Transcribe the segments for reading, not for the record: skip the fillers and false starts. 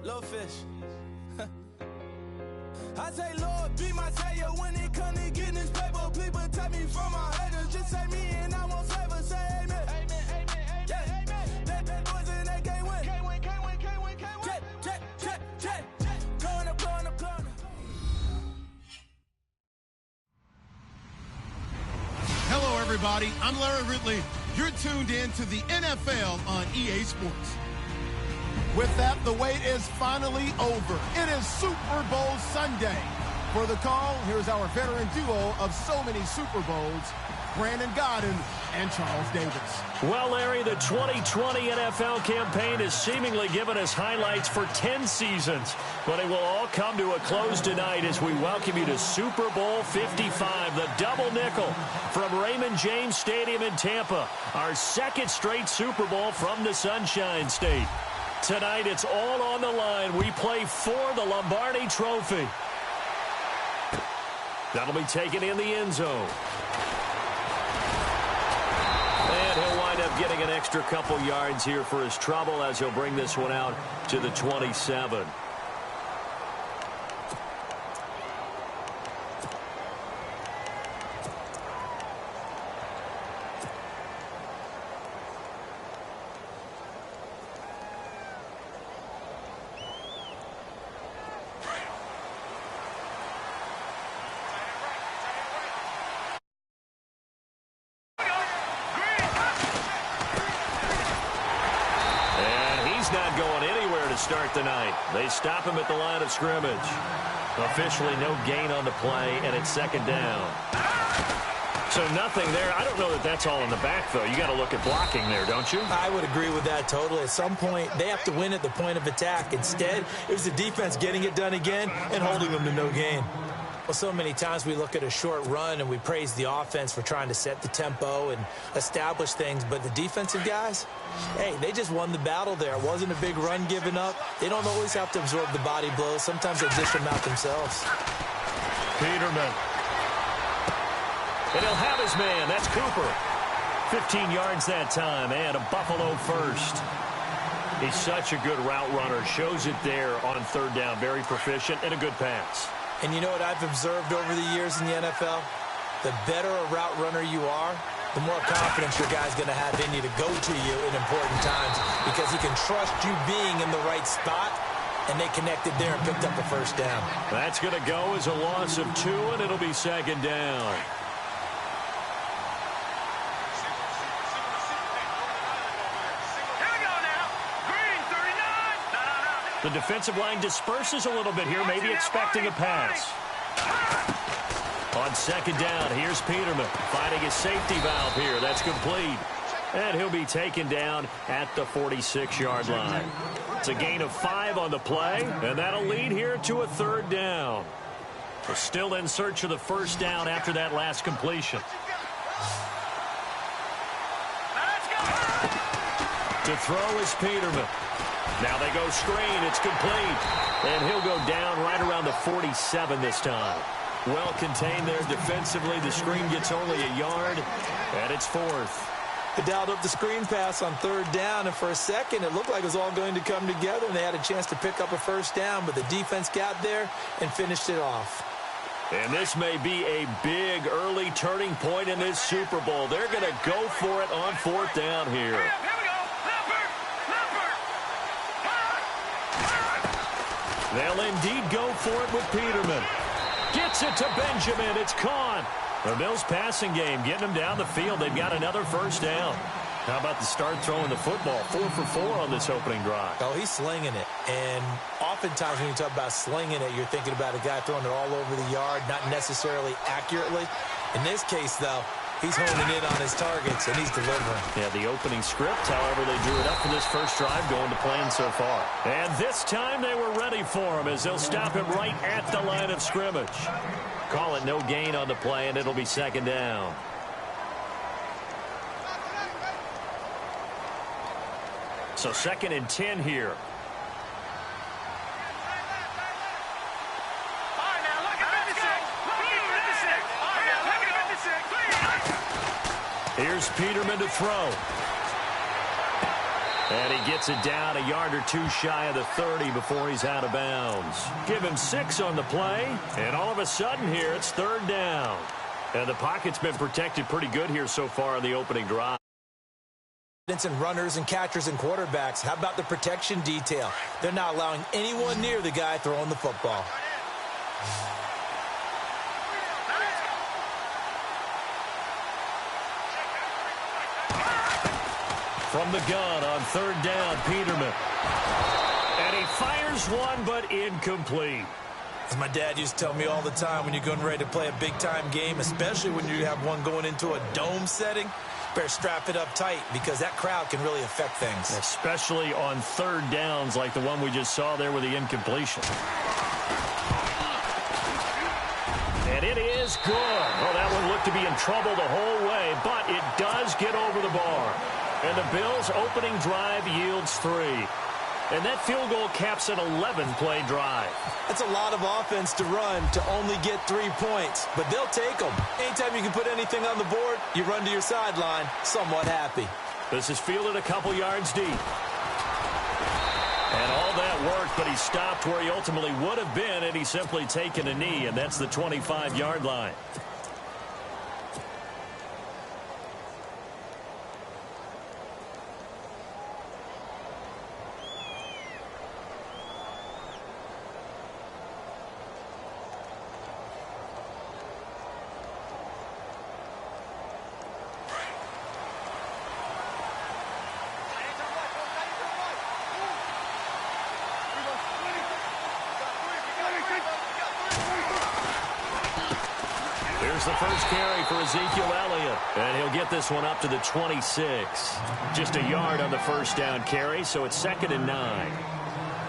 Little fish. I say, Lord, be my savior when it comes to getting this paper. Please protect me from my haters. Just say me and I won't save her. Say amen. Amen, amen, amen, yeah. Amen. That boys and they can't win. Can't win, can't win, can't win, can't win. Jet. Going up. Hello, everybody. I'm Larry Ridley. You're tuned in to the NFL on EA Sports. With that, the wait is finally over. It is Super Bowl Sunday. For the call, here's our veteran duo of so many Super Bowls, Brandon Godden and Charles Davis. Well, Larry, the 2020 NFL campaign has seemingly given us highlights for 10 seasons, but it will all come to a close tonight as we welcome you to Super Bowl 55, the double nickel from Raymond James Stadium in Tampa, our second straight Super Bowl from the Sunshine State. Tonight, it's all on the line. We play for the Lombardi Trophy. That'll be taken in the end zone. And he'll wind up getting an extra couple yards here for his trouble as he'll bring this one out to the 27. Not going anywhere to start the night. They stop him at the line of scrimmage. Officially no gain on the play, and it's second down. So nothing there. I don't know that that's all in the back, though. You got to look at blocking there, don't you? I would agree with that totally. At some point, they have to win at the point of attack. Instead, it was the defense getting it done again and holding them to no gain. Well, so many times we look at a short run and we praise the offense for trying to set the tempo and establish things, but the defensive guys, hey, they just won the battle there. It wasn't a big run given up. They don't always have to absorb the body blows. Sometimes they dish them out themselves. Peterman. And he'll have his man. That's Cooper. 15 yards that time, and a Buffalo first. He's such a good route runner. Shows it there on third down. Very proficient and a good pass. And you know what I've observed over the years in the NFL? The better a route runner you are, the more confidence your guy's going to have in you to go to you in important times because he can trust you being in the right spot, and they connected there and picked up a first down. That's going to go as a loss of 2, and it'll be second down. The defensive line disperses a little bit here, maybe expecting a pass. On second down, here's Peterman finding his safety valve here. That's complete. And he'll be taken down at the 46-yard line. It's a gain of 5 on the play, and that'll lead here to a third down. We're still in search of the first down after that last completion. To throw is Peterman. Now they go screen. It's complete. And he'll go down right around the 47 this time. Well contained there defensively. The screen gets only a yard, and it's fourth. They dialed up the screen pass on third down, and for a second it looked like it was all going to come together, and they had a chance to pick up a first down, but the defense got there and finished it off. And this may be a big early turning point in this Super Bowl. They're going to go for it on fourth down here. They'll indeed go for it with Peterman. Gets it to Benjamin. It's caught. The Bills passing game getting them down the field. They've got another first down. How about the start throwing the football? 4 for 4 on this opening drive. Oh, he's slinging it. And oftentimes when you talk about slinging it, you're thinking about a guy throwing it all over the yard, not necessarily accurately. In this case, though, he's honing in on his targets, and he's delivering. Yeah, the opening script, however, they drew it up for this first drive going to plan so far. And this time they were ready for him as they'll stop him right at the line of scrimmage. Call it no gain on the play, and it'll be second down. So 2nd and 10 here. Here's Peterman to throw. And he gets it down a yard or two shy of the 30 before he's out of bounds. Give him 6 on the play, and all of a sudden here it's 3rd down. And the pocket's been protected pretty good here so far on the opening drive. And runners and catchers and quarterbacks. How about the protection detail? They're not allowing anyone near the guy throwing the football. From the gun on 3rd down, Peterman. And he fires one, but incomplete. As my dad used to tell me all the time, when you're getting ready to play a big-time game, especially when you have one going into a dome setting, better strap it up tight because that crowd can really affect things. Especially on 3rd downs like the one we just saw there with the incompletion. And it is good. Oh, that one looked to be in trouble the whole way, but it does get over the bar. And the Bills' opening drive yields 3. And that field goal caps an 11-play drive. That's a lot of offense to run to only get 3 points, but they'll take them. Anytime you can put anything on the board, you run to your sideline somewhat happy. This is fielded a couple yards deep. And all that worked, but he stopped where he ultimately would have been had he simply taken a knee, and that's the 25-yard line. The first carry for Ezekiel Elliott, and he'll get this one up to the 26. Just a yard on the first down carry, so it's 2nd and 9.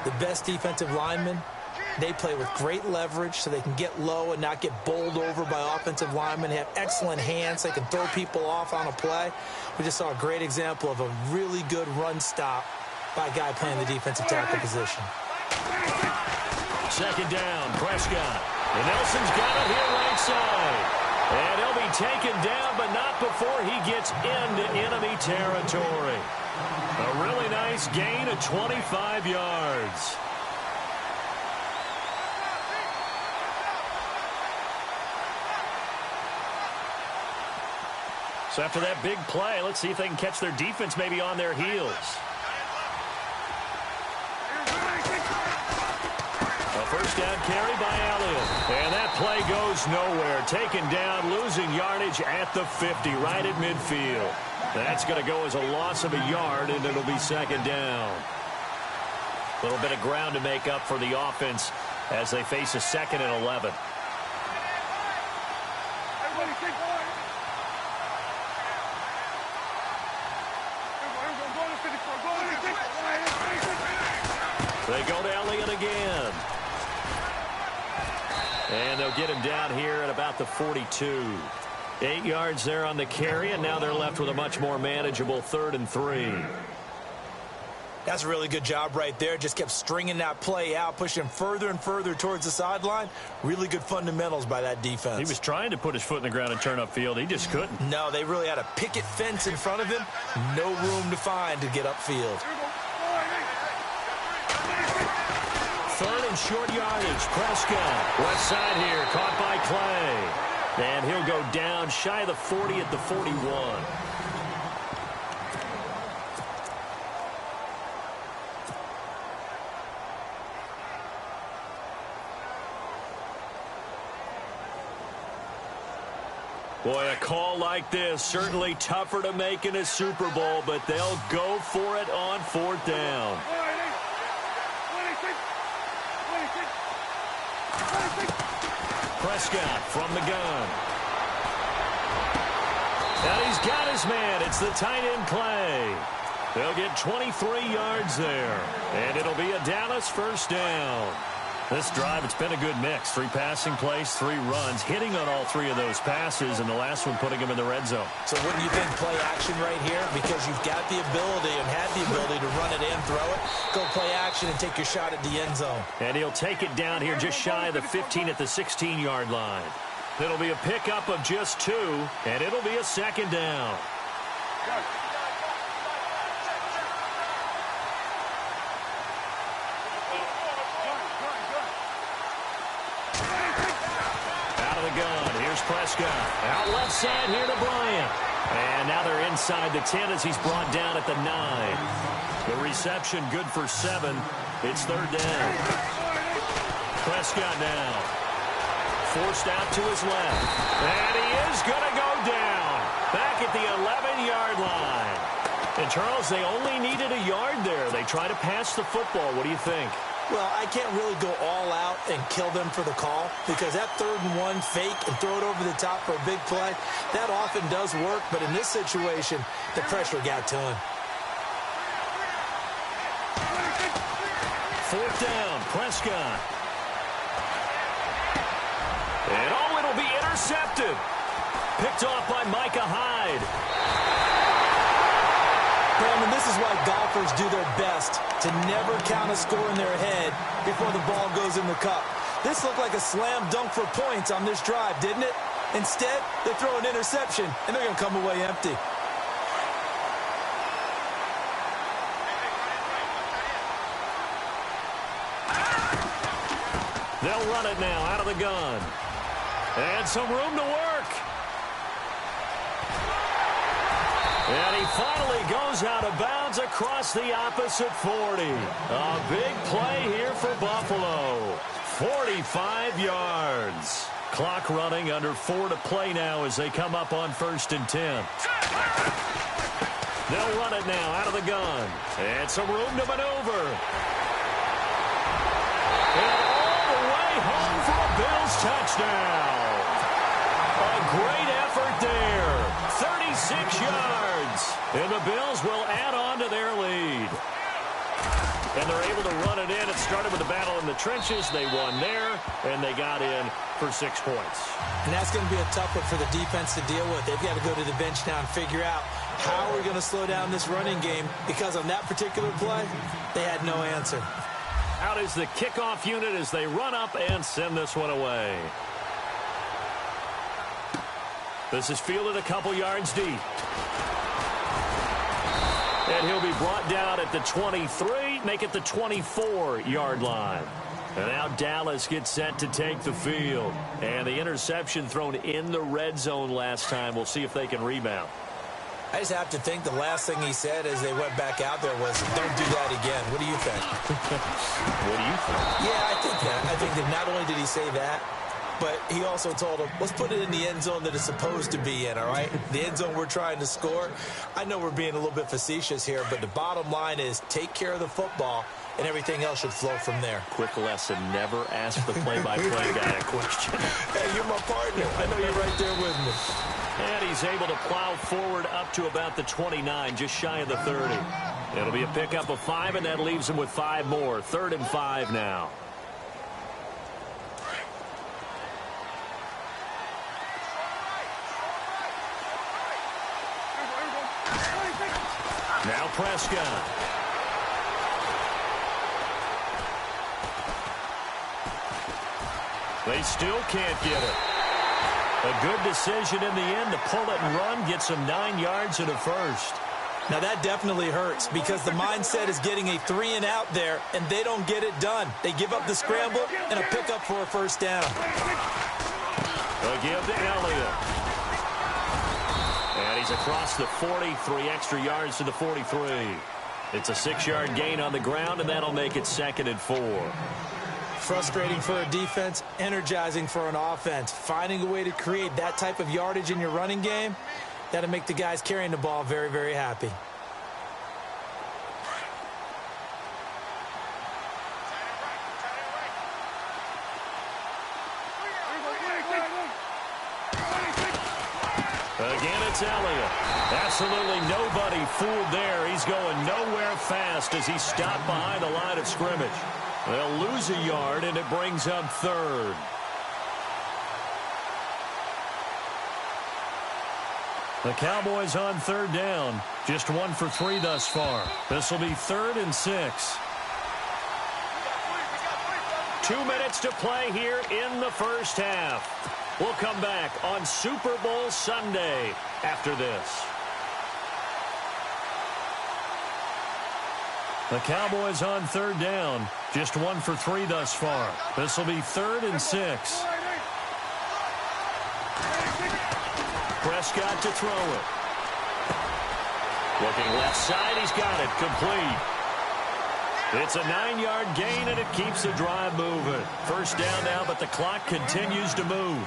The best defensive linemen, they play with great leverage so they can get low and not get bowled over by offensive linemen. They have excellent hands. They can throw people off on a play. We just saw a great example of a really good run stop by a guy playing the defensive tackle position. 2nd down, Prescott. And Nelson's got it here right side. And he'll be taken down, but not before he gets into enemy territory. A really nice gain of 25 yards. So after that big play, let's see if they can catch their defense maybe on their heels. First down carry by Elliott. And that play goes nowhere. Taken down, losing yardage at the 50, right at midfield. That's going to go as a loss of a yard, and it'll be 2nd down. A little bit of ground to make up for the offense as they face a 2nd and 11. They go to Elliott again. And they'll get him down here at about the 42. 8 yards there on the carry, and now they're left with a much more manageable 3rd and 3. That's a really good job right there. Just kept stringing that play out, pushing him further and further towards the sideline. Really good fundamentals by that defense. He was trying to put his foot in the ground and turn upfield. He just couldn't. No, they really had a picket fence in front of him. No room to find to get upfield. 3rd and short yardage. Prescott. Left side here. Caught by Clay. And he'll go down shy of the 40 at the 41. Boy, a call like this, certainly tougher to make in a Super Bowl, but they'll go for it on 4th down. Prescott from the gun. And he's got his man. It's the tight end Clay. They'll get 23 yards there. And it'll be a Dallas first down. This drive, it's been a good mix. 3 passing plays, 3 runs, hitting on all 3 of those passes, and the last one putting them in the red zone. So wouldn't you think play action right here? Because you've got the ability and had the ability to run it and throw it. Go play action and take your shot at the end zone. And he'll take it down here just shy of the 15 at the 16-yard line. It'll be a pickup of just 2, and it'll be a 2nd down. Here's Prescott. Out left side here to Bryant. And now they're inside the 10 as he's brought down at the 9. The reception good for 7. It's third down. Prescott now. Forced out to his left. And he is going to go down. Back at the 11-yard line. And, Charles, they only needed a yard there. They try to pass the football. What do you think? Well, I can't really go all out and kill them for the call because that 3rd and 1 fake and throw it over the top for a big play, that often does work. But in this situation, the pressure got to him. 4th down, Prescott. And, oh, it'll be intercepted. Picked off by Micah Hyde. Brandon, this is why golfers do their best to never count a score in their head before the ball goes in the cup. This looked like a slam dunk for points on this drive, didn't it? Instead, they throw an interception, and they're going to come away empty. They'll run it now out of the gun. And some room to work. And he finally goes out of bounds across the opposite 40. A big play here for Buffalo. 45 yards. Clock running, under 4 to play now as they come up on 1st and 10. They'll run it now out of the gun. And some room to maneuver. And all the way home for a Bills touchdown. A great effort there. 36 yards. And the Bills will add on to their lead. And they're able to run it in. It started with a battle in the trenches. They won there, and they got in for 6 points. And that's going to be a tough one for the defense to deal with. They've got to go to the bench now and figure out how we're going to slow down this running game, because on that particular play, they had no answer. Out is the kickoff unit as they run up and send this one away. This is fielded a couple yards deep. And he'll be brought down at the 23, make it the 24-yard line. And now Dallas gets set to take the field. And the interception thrown in the red zone last time. We'll see if they can rebound. I just have to think the last thing he said as they went back out there was, don't do that again. What do you think? What do you think? Yeah, I think that. I think that not only did he say that, but he also told him, let's put it in the end zone that it's supposed to be in, all right? The end zone we're trying to score. I know we're being a little bit facetious here, but the bottom line is take care of the football, and everything else should flow from there. Quick lesson, never ask the play-by-play guy a question. Hey, you're my partner. I know you're right there with me. And he's able to plow forward up to about the 29, just shy of the 30. It'll be a pickup of 5, and that leaves him with 5 more. 3rd and 5 now. Now Prescott. They still can't get it. A good decision in the end to pull it and run, get some 9 yards and a first. Now that definitely hurts because the mindset is getting a 3 and out there, and they don't get it done. They give up the scramble and a pickup for a first down. They'll give to Elliott. And he's across the 40, 3 extra yards to the 43. It's a 6-yard gain on the ground, and that'll make it 2nd and 4. Frustrating for a defense, energizing for an offense. Finding a way to create that type of yardage in your running game, that'll make the guys carrying the ball very, very happy. Again, it's Elliott. Absolutely nobody fooled there. He's going nowhere fast as he's stopped behind the line of scrimmage. They'll lose a yard, and it brings up 3rd. The Cowboys on 3rd down. Just 1 for 3 thus far. This will be 3rd and 6. 2 minutes to play here in the first half. We'll come back on Super Bowl Sunday after this. The Cowboys on 3rd down. Just 1 for 3 thus far. This will be 3rd and 6. Prescott to throw it. Looking left side, he's got it. Complete. It's a 9-yard gain, and it keeps the drive moving. First down now, but the clock continues to move.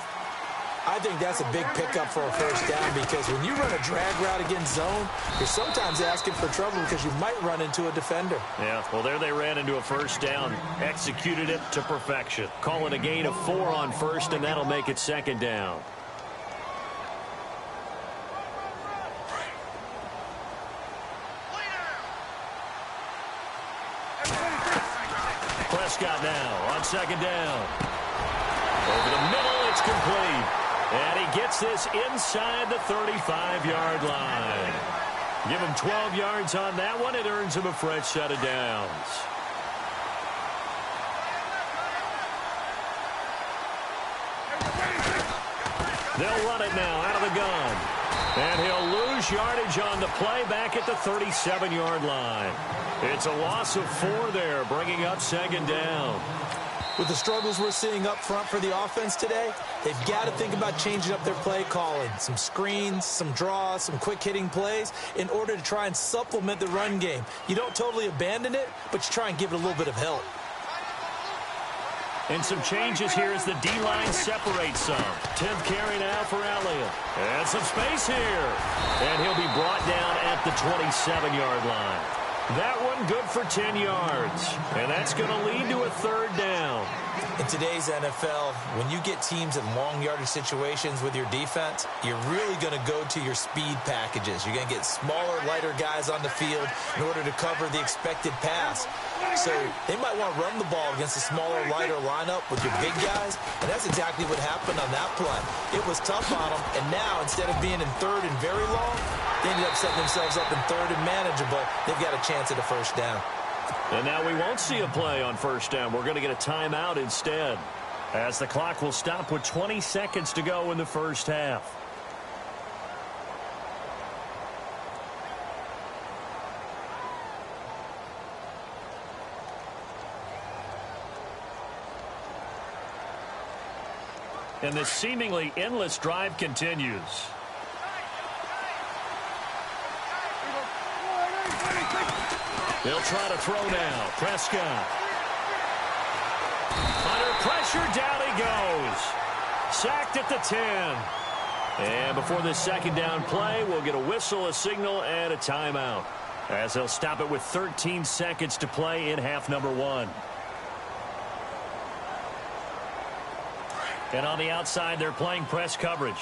I think that's a big pickup for a first down because when you run a drag route against zone, you're sometimes asking for trouble because you might run into a defender. Yeah, well, there they ran into a first down. Executed it to perfection. Call it a gain of 4 on first, and that'll make it second down. Prescott now on second down. Over the middle, it's complete. And he gets this inside the 35-yard line. Give him 12 yards on that one. It earns him a fresh set of downs. They'll run it now out of the gun. And he'll lose yardage on the play back at the 37-yard line. It's a loss of 4 there, bringing up second down. With the struggles we're seeing up front for the offense today, they've got to think about changing up their play calling. Some screens, some draws, some quick-hitting plays in order to try and supplement the run game. You don't totally abandon it, but you try and give it a little bit of help. And some changes here as the D-line separates some. 10th carry now for Elliott. And some space here. And he'll be brought down at the 27-yard line. That one good for 10 yards. And that's going to lead to a third down. In today's NFL, when you get teams in long yardage situations with your defense, you're really going to go to your speed packages. You're going to get smaller, lighter guys on the field in order to cover the expected pass. So they might want to run the ball against a smaller, lighter lineup with your big guys, and that's exactly what happened on that play. It was tough on them, and now instead of being in third and very long, they ended up setting themselves up in third and manageable. They've got a chance at a first down. And now we won't see a play on first down. We're going to get a timeout instead, as the clock will stop with 20 seconds to go in the first half. And this seemingly endless drive continues. They'll try to throw now. Prescott. Under pressure, down he goes. Sacked at the 10. And before this second down play, we'll get a whistle, a signal, and a timeout, as they'll stop it with 13 seconds to play in half number 1. And on the outside, they're playing press coverage.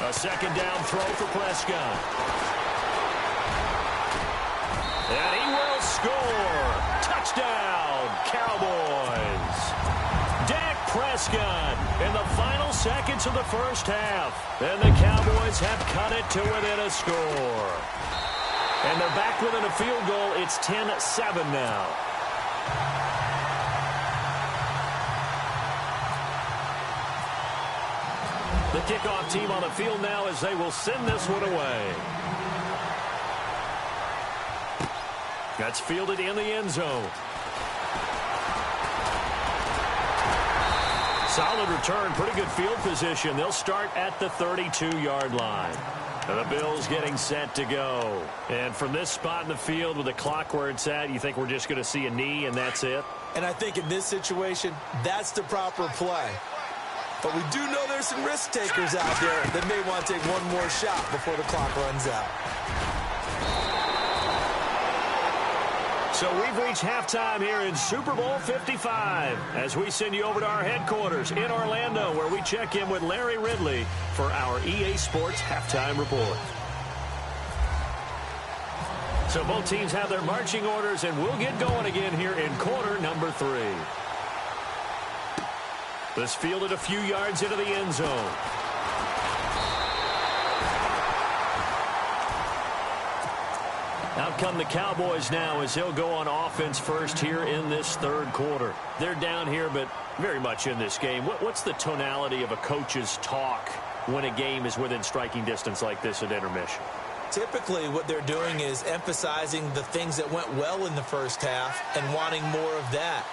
A second down throw for Prescott. And he will score. Touchdown, Cowboys. Dak Prescott in the final seconds of the first half. And the Cowboys have cut it to within a score. And they're back within a field goal. It's 10-7 now. The kickoff team on the field now as they will send this one away. That's fielded in the end zone. Solid return, pretty good field position. They'll start at the 32-yard line. And the Bills getting set to go. And from this spot in the field with the clock where it's at, you think we're just going to see a knee and that's it? And I think in this situation, that's the proper play. But we do know there's some risk takers out there that may want to take one more shot before the clock runs out. So we've reached halftime here in Super Bowl 55 as we send you over to our headquarters in Orlando, where we check in with Larry Ridley for our EA Sports Halftime Report. So both teams have their marching orders, and we'll get going again here in quarter number 3. This fielded a few yards into the end zone. Out come the Cowboys now as they'll go on offense first here in this third quarter. They're down here, but very much in this game. What's the tonality of a coach's talk when a game is within striking distance like this at intermission? Typically, what they're doing is emphasizing the things that went well in the first half and wanting more of that.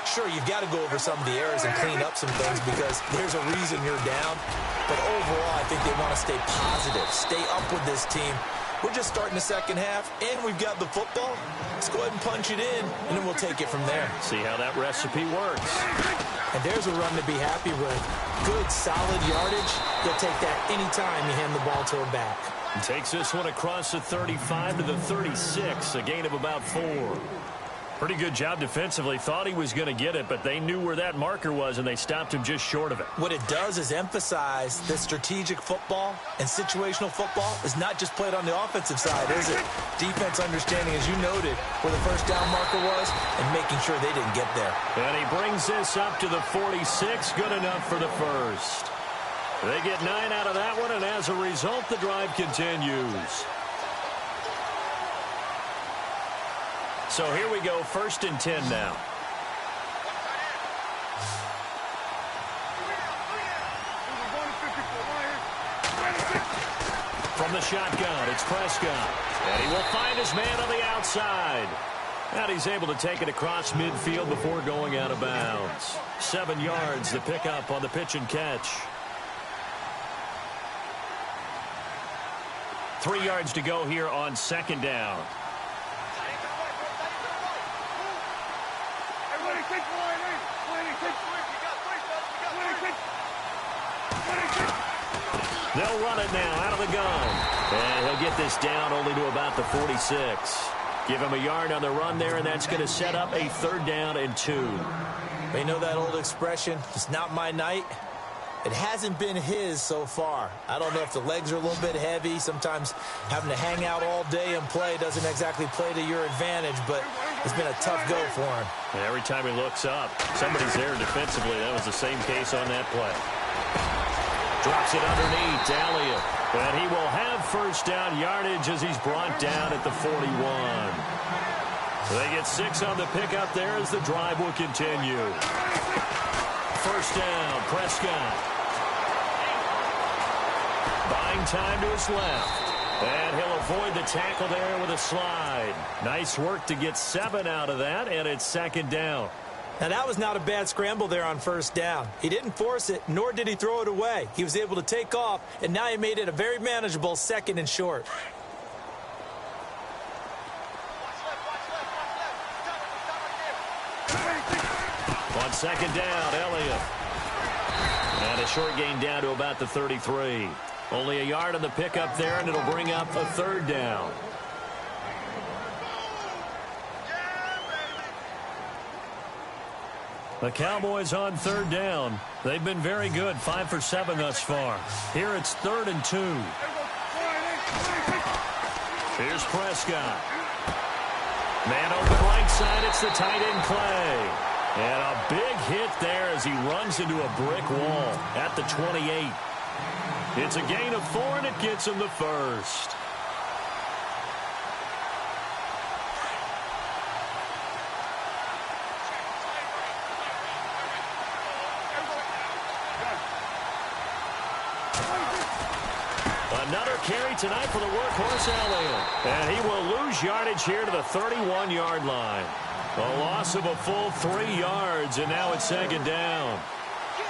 Sure, you've got to go over some of the errors and clean up some things because there's a reason you're down. But overall, I think they want to stay positive, stay up with this team. We're just starting the second half, and we've got the football. Let's go ahead and punch it in, and then we'll take it from there. See how that recipe works. And there's a run to be happy with. Good, solid yardage. You'll take that anytime you hand the ball to a back. He takes this one across the 35 to the 36, a gain of about 4. Pretty good job defensively. Thought he was going to get it, but they knew where that marker was, and they stopped him just short of it. What it does is emphasize that strategic football and situational football is not just played on the offensive side, is it? Defense understanding, as you noted, where the first down marker was and making sure they didn't get there. And he brings this up to the 46. Good enough for the first. They get 9 out of that one, and as a result, the drive continues. So here we go, 1st and 10 now. From the shotgun, it's Prescott. And he will find his man on the outside. And he's able to take it across midfield before going out of bounds. 7 yards, the pickup on the pitch and catch. 3 yards to go here on 2nd down. They'll run it now out of the gun. And he'll get this down only to about the 46. Give him a yard on the run there, and that's going to set up a 3rd down and 2. You know that old expression, it's not my night? It hasn't been his so far. I don't know if the legs are a little bit heavy. Sometimes having to hang out all day and play doesn't exactly play to your advantage, but it's been a tough go for him. And every time he looks up, somebody's there defensively. That was the same case on that play. Drops it underneath, Elliott. And he will have 1st down yardage as he's brought down at the 41. They get 6 on the pickup there as the drive will continue. 1st down, Prescott. Buying time to his left. And he'll avoid the tackle there with a slide. Nice work to get 7 out of that, and it's 2nd down. Now, that was not a bad scramble there on 1st down. He didn't force it, nor did he throw it away. He was able to take off, and now he made it a very manageable 2nd and short. On 2nd down, Elliott. And a short gain down to about the 33. Only a yard on the pickup there, and it'll bring up a 3rd down. The Cowboys on 3rd down. They've been very good, 5 for 7 thus far. Here it's 3rd and 2. Here's Prescott. Man open right side, it's the tight end Clay. And a big hit there as he runs into a brick wall at the 28. It's a gain of 4, and it gets him the 1st. Another carry tonight for the workhorse Elliott. And he will lose yardage here to the 31-yard line. A loss of a full 3 yards, and now it's 2nd down.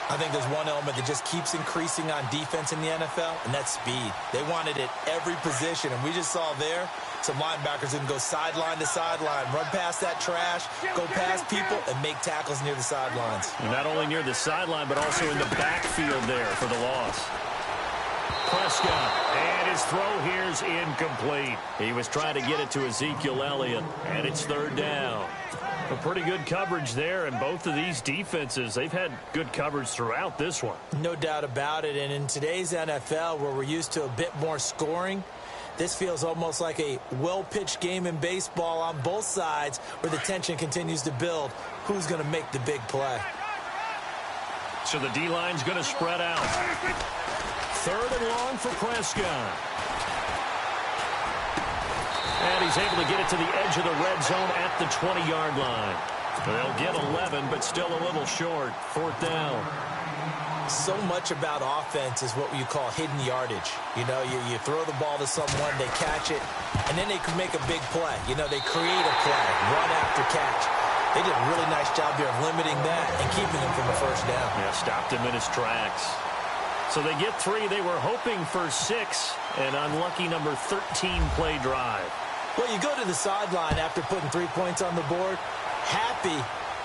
I think there's one element that just keeps increasing on defense in the NFL, and that's speed. They want it at every position, and we just saw there some linebackers that can go sideline to sideline, run past that trash, go past people, and make tackles near the sidelines. Not only near the sideline, but also in the backfield there for the loss. Prescott, and his throw here is incomplete. He was trying to get it to Ezekiel Elliott, and it's 3rd down. A pretty good coverage there, and both of these defenses, they've had good coverage throughout this one. No doubt about it, and in today's NFL, where we're used to a bit more scoring, this feels almost like a well-pitched game in baseball on both sides where the tension continues to build. Who's going to make the big play? So the D-line's going to spread out. 3rd and long for Prescott. And he's able to get it to the edge of the red zone at the 20-yard line. They'll get 11, but still a little short. 4th down. So much about offense is what you call hidden yardage. You know, you throw the ball to someone, they catch it, and then they can make a big play. You know, they create a play, run after catch. They did a really nice job there of limiting that and keeping him from a first down. Yeah, stopped him in his tracks. So they get 3. They were hoping for 6. An unlucky number 13 play drive. Well, you go to the sideline after putting 3 points on the board, happy,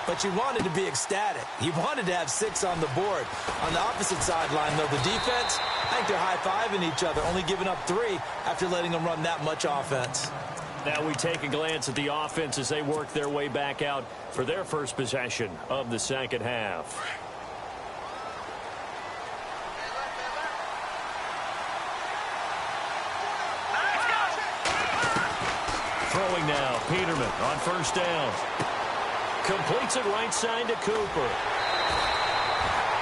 but you wanted to be ecstatic. You wanted to have 6 on the board. On the opposite sideline, though, the defense, I think they're high-fiving each other, only giving up 3 after letting them run that much offense. Now we take a glance at the offense as they work their way back out for their first possession of the second half. Throwing now, Peterman on first down. Completes it right side to Cooper.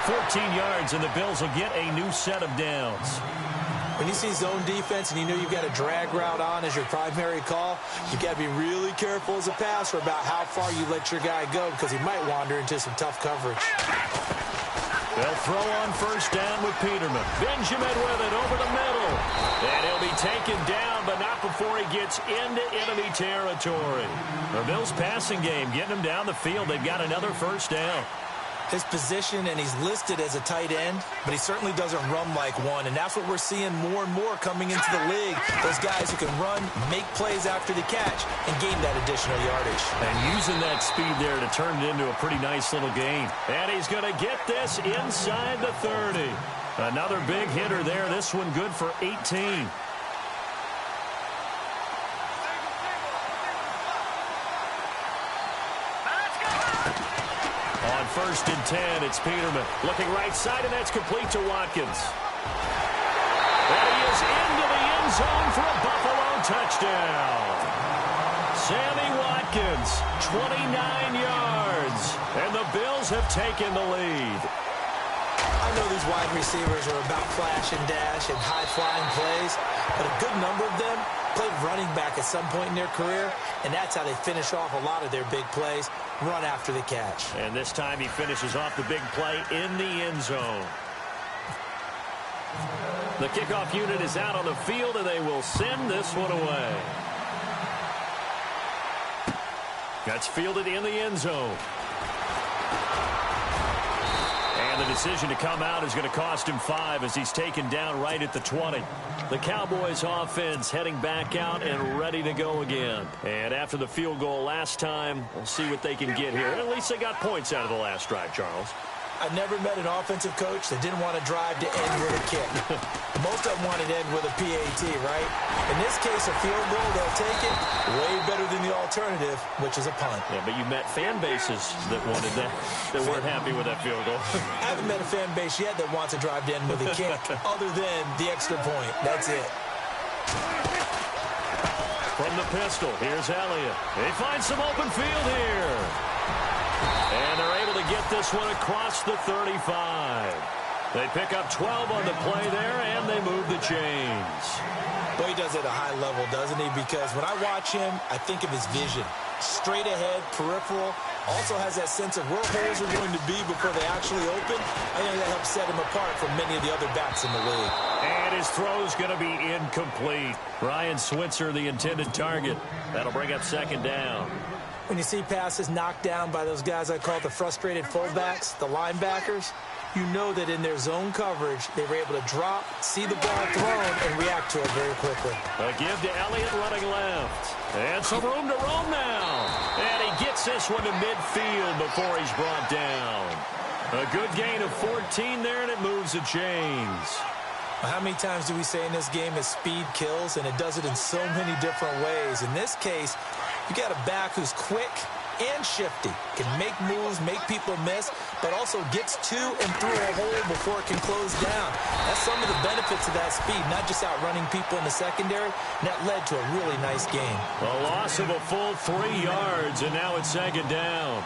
14 yards, and the Bills will get a new set of downs. When you see zone defense and you know you've got a drag route on as your primary call, you've got to be really careful as a passer about how far you let your guy go because he might wander into some tough coverage. They'll throw on first down with Peterman. Benjamin with it over the middle. And he'll be taken down, but not before he gets into enemy territory. The Bills' passing game getting him down the field. They've got another first down. His position, and he's listed as a tight end, but he certainly doesn't run like one, and that's what we're seeing more and more coming into the league. Those guys who can run, make plays after the catch, and gain that additional yardage. And using that speed there to turn it into a pretty nice little gain. And he's going to get this inside the 30. Another big hitter there. This one good for 18. First and 10, it's Peterman. Looking right side, and that's complete to Watkins. And he is into the end zone for a Buffalo touchdown. Sammy Watkins, 29 yards. And the Bills have taken the lead. I know these wide receivers are about flash and dash and high-flying plays, but a good number of them played running back at some point in their career, and that's how they finish off a lot of their big plays, run after the catch. And this time he finishes off the big play in the end zone. The kickoff unit is out on the field, and they will send this one away. That's fielded in the end zone. And the decision to come out is going to cost him 5 as he's taken down right at the 20. The Cowboys offense heading back out and ready to go again. And after the field goal last time, we'll see what they can get here. At least they got points out of the last drive, Charles. I've never met an offensive coach that didn't want to drive to end with a kick. Most of them wanted to end with a PAT, right? In this case, a field goal, they'll take it way better than the alternative, which is a punt. Yeah, but you met fan bases that wanted that, that weren't happy with that field goal. I haven't met a fan base yet that wants to drive to end with a kick other than the extra point. That's it. From the pistol, here's Elliott. They find some open field here. And they're able to get this one across the 35. They pick up 12 on the play there, and they move the chains. Boy, he does it at a high level, doesn't he? Because when I watch him, I think of his vision. Straight ahead, peripheral. Also has that sense of where holes are going to be before they actually open. I think that helps set him apart from many of the other backs in the league. And his throw's going to be incomplete. Ryan Switzer, the intended target. That'll bring up second down. When you see passes knocked down by those guys I call the frustrated fullbacks, the linebackers, you know that in their zone coverage, they were able to drop, see the ball thrown, and react to it very quickly. A give to Elliott running left. And some room to roam now. And he gets this one to midfield before he's brought down. A good gain of 14 there, and it moves the chains. How many times do we say in this game that speed kills, and it does it in so many different ways? In this case, you got a back who's quick and shifty, can make moves, make people miss, but also gets to and through a hole before it can close down. That's some of the benefits of that speed, not just outrunning people in the secondary, and that led to a really nice game. A loss of a full 3 yards, and now it's second down.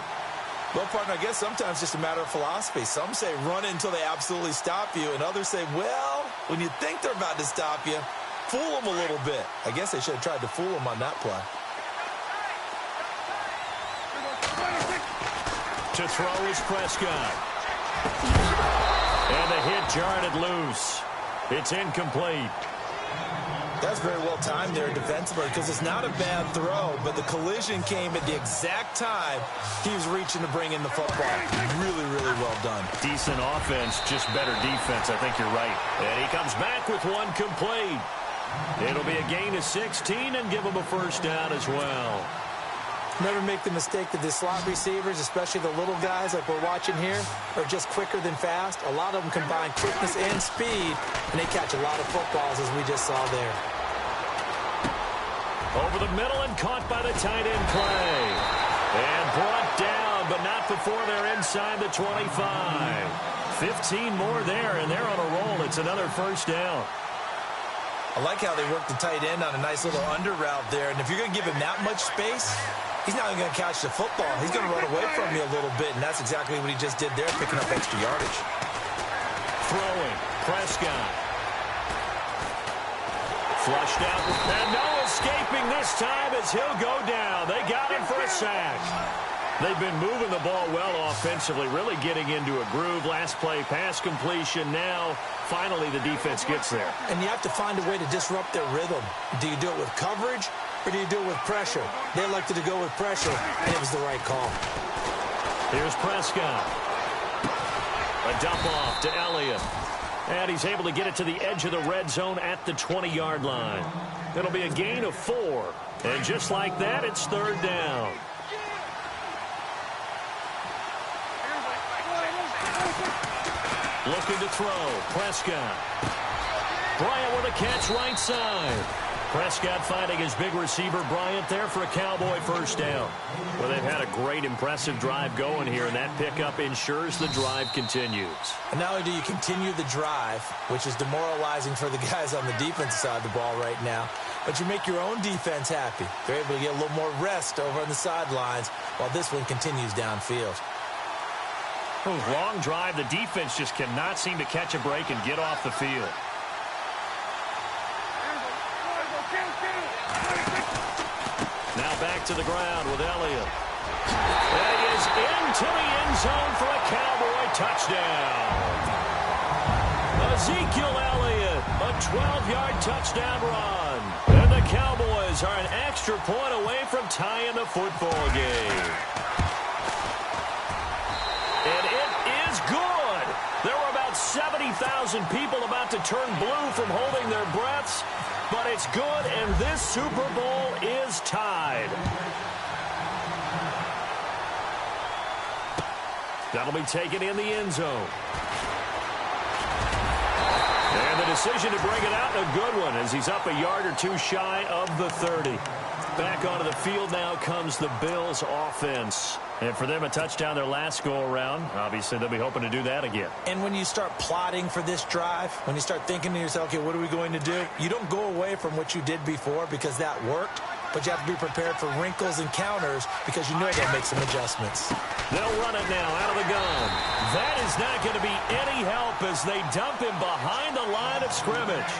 Well, partner, I guess sometimes it's just a matter of philosophy. Some say run it until they absolutely stop you, and others say, well, when you think they're about to stop you, fool them a little bit. I guess they should have tried to fool them on that play. To throw is Prescott. And the hit jarred it loose. It's incomplete. That's very well timed there defensively because it's not a bad throw, but the collision came at the exact time he was reaching to bring in the football. Really, really well done. Decent offense, just better defense. I think you're right. And he comes back with one complete. It'll be a gain of 16 and give him a first down as well. Never make the mistake that the slot receivers, especially the little guys like we're watching here, are just quicker than fast. A lot of them combine quickness and speed, and they catch a lot of footballs, as we just saw there. Over the middle and caught by the tight end play. And brought down, but not before they're inside the 25. 15 more there, and they're on a roll. It's another first down. I like how they work the tight end on a nice little under route there. And if you're going to give him that much space, he's not even going to catch the football. He's going to run away from you a little bit, and that's exactly what he just did there, picking up extra yardage. Throwing, Prescott. Flushed out, and no escaping this time as he'll go down. They got him for a sack. They've been moving the ball well offensively, really getting into a groove. Last play, pass completion. Now, finally, the defense gets there. And you have to find a way to disrupt their rhythm. Do you do it with coverage, or do you do it with pressure? They elected to go with pressure, and it was the right call. Here's Prescott. A dump off to Elliott. And he's able to get it to the edge of the red zone at the 20-yard line. It'll be a gain of 4. And just like that, it's third down. Looking to throw. Prescott. Bryant with a catch right side. Prescott finding his big receiver, Bryant, there for a Cowboy first down. Well, they've had a great, impressive drive going here, and that pickup ensures the drive continues. And not only do you continue the drive, which is demoralizing for the guys on the defensive side of the ball right now, but you make your own defense happy. They're able to get a little more rest over on the sidelines while this one continues downfield. Long drive. The defense just cannot seem to catch a break and get off the field. Now back to the ground with Elliott. And he is into the end zone for a Cowboy touchdown. Ezekiel Elliott, a 12-yard touchdown run. And the Cowboys are an extra point away from tying the football game. And it is good. There were about 70,000 people about to turn blue from holding their breaths. But it's good, and this Super Bowl is tied. That'll be taken in the end zone. And the decision to bring it out, a good one, as he's up a yard or two shy of the 30. Back onto the field now comes the Bills offense. And for them, a touchdown their last go-around. Obviously, they'll be hoping to do that again. And when you start plotting for this drive, when you start thinking to yourself, okay, what are we going to do? You don't go away from what you did before because that worked, but you have to be prepared for wrinkles and counters because you know they'll make some adjustments. They'll run it now out of the gun. That is not going to be any help as they dump him behind the line of scrimmage.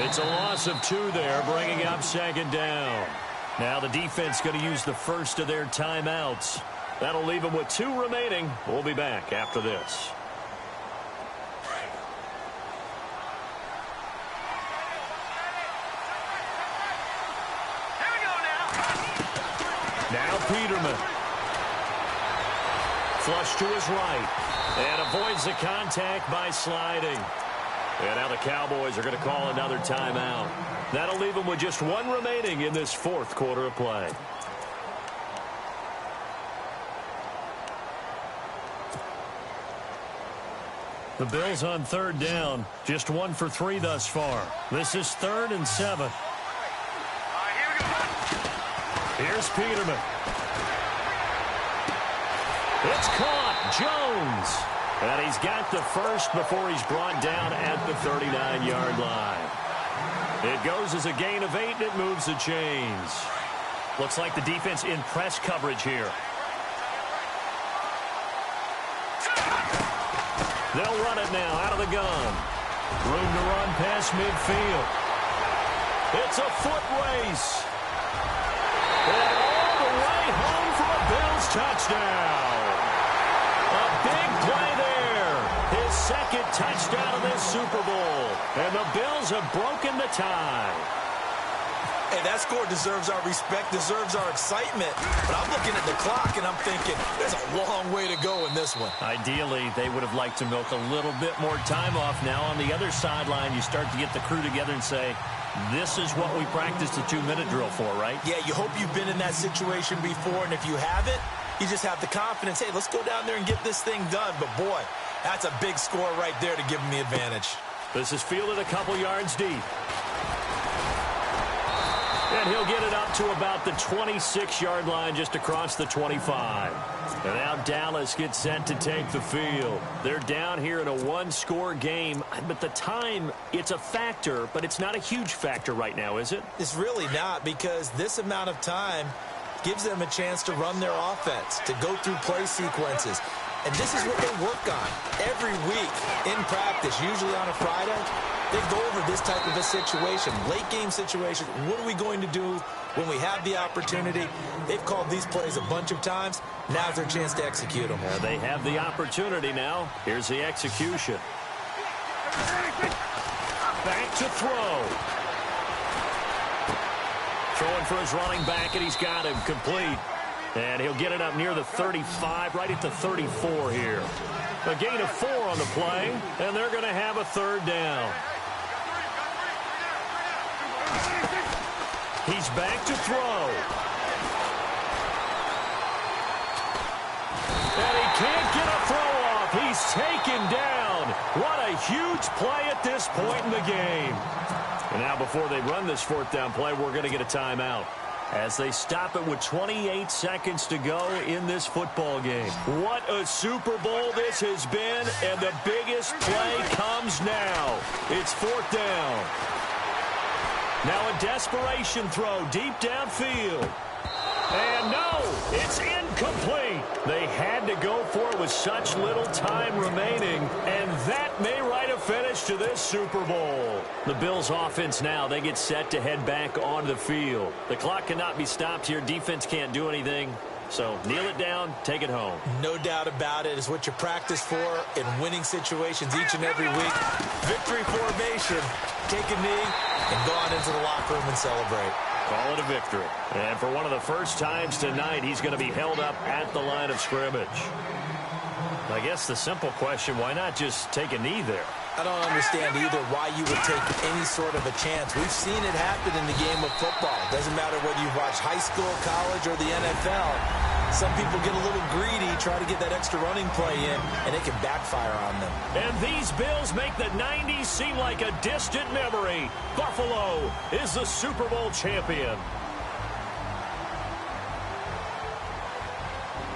It's a loss of 2 there, bringing up second down. Now the defense going to use the first of their timeouts. That'll leave them with 2 remaining. We'll be back after this. Now Peterman. Flush to his right. And avoids the contact by sliding. And now the Cowboys are going to call another timeout. That'll leave them with just 1 remaining in this 4th quarter of play. The Bills on third down. Just 1 for 3 thus far. This is 3rd and 7. Here's Peterman. It's caught. Jones. And he's got the first before he's brought down at the 39-yard line. It goes as a gain of 8, and it moves the chains. Looks like the defense in press coverage here. They'll run it now out of the gun. Room to run past midfield. It's a foot race. And all the way home for a Bills touchdown. A big play there. His 2nd touchdown of this Super Bowl. And the Bills have broken the tie. Hey, that score deserves our respect, deserves our excitement. But I'm looking at the clock, and I'm thinking there's a long way to go in this one. Ideally, they would have liked to milk a little bit more time off. Now on the other sideline, you start to get the crew together and say, this is what we practiced the 2-minute drill for, right? Yeah, you hope you've been in that situation before, and if you haven't, you just have the confidence, hey, let's go down there and get this thing done. But, boy, that's a big score right there to give them the advantage. This is fielded a couple yards deep. And he'll get it up to about the 26-yard line just across the 25. And now Dallas gets set to take the field. They're down here in a one-score game. But the time, it's a factor, but it's not a huge factor right now, is it? It's really not, because this amount of time gives them a chance to run their offense, to go through play sequences. And this is what they work on every week in practice, usually on a Friday. They go over this type of a situation, late-game situation. What are we going to do when we have the opportunity? They've called these plays a bunch of times. Now's their chance to execute them. They have the opportunity now. Here's the execution. Back to throw. Throwing for his running back, and he's got him complete. And he'll get it up near the 35, right at the 34 here. A gain of 4 on the play, and they're going to have a third down. He's back to throw. And he can't get a throw off. He's taken down. What a huge play at this point in the game. And now before they run this fourth down play, we're going to get a timeout as they stop it with 28 seconds to go in this football game. What a Super Bowl this has been, and the biggest play comes now. It's fourth down. Now a desperation throw deep downfield. And no, it's incomplete. They had to go for it with such little time remaining, and that may write a finish to this Super Bowl. The Bills offense now, they get set to head back onto the field. The clock cannot be stopped here. Defense can't do anything. So kneel it down, take it home. No doubt about it. It's what you practice for in winning situations each and every week. Victory formation. Take a knee and go on into the locker room and celebrate. Call it a victory. And for one of the first times tonight, he's going to be held up at the line of scrimmage. I guess the simple question, why not just take a knee there? I don't understand either why you would take any sort of a chance. We've seen it happen in the game of football. Doesn't matter whether you watch high school, college, or the NFL. Some people get a little greedy, try to get that extra running play in, and it can backfire on them. And these Bills make the 90s seem like a distant memory. Buffalo is the Super Bowl champion.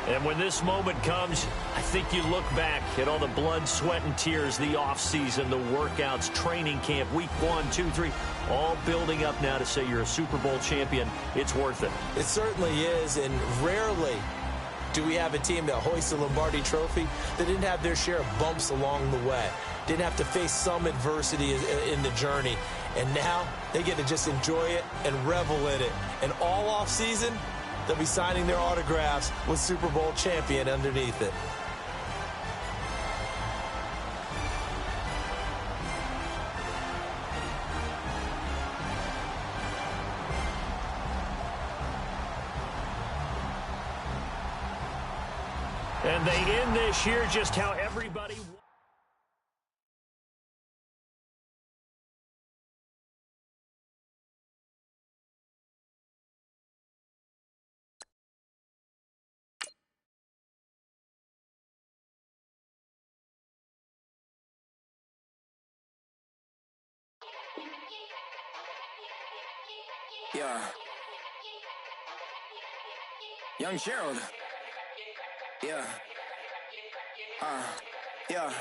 And when this moment comes, I think you look back at all the blood, sweat, and tears, the offseason, the workouts, training camp, week 1, 2, 3, all building up now to say you're a Super Bowl champion. It's worth it. It certainly is, and rarely do we have a team that hoists the Lombardi Trophy that didn't have their share of bumps along the way, didn't have to face some adversity in the journey, and now they get to just enjoy it and revel in it. And all offseason, they'll be signing their autographs with Super Bowl champion underneath it. And they end this year just how everybody... Yeah. Young Gerald. Yeah. Yeah.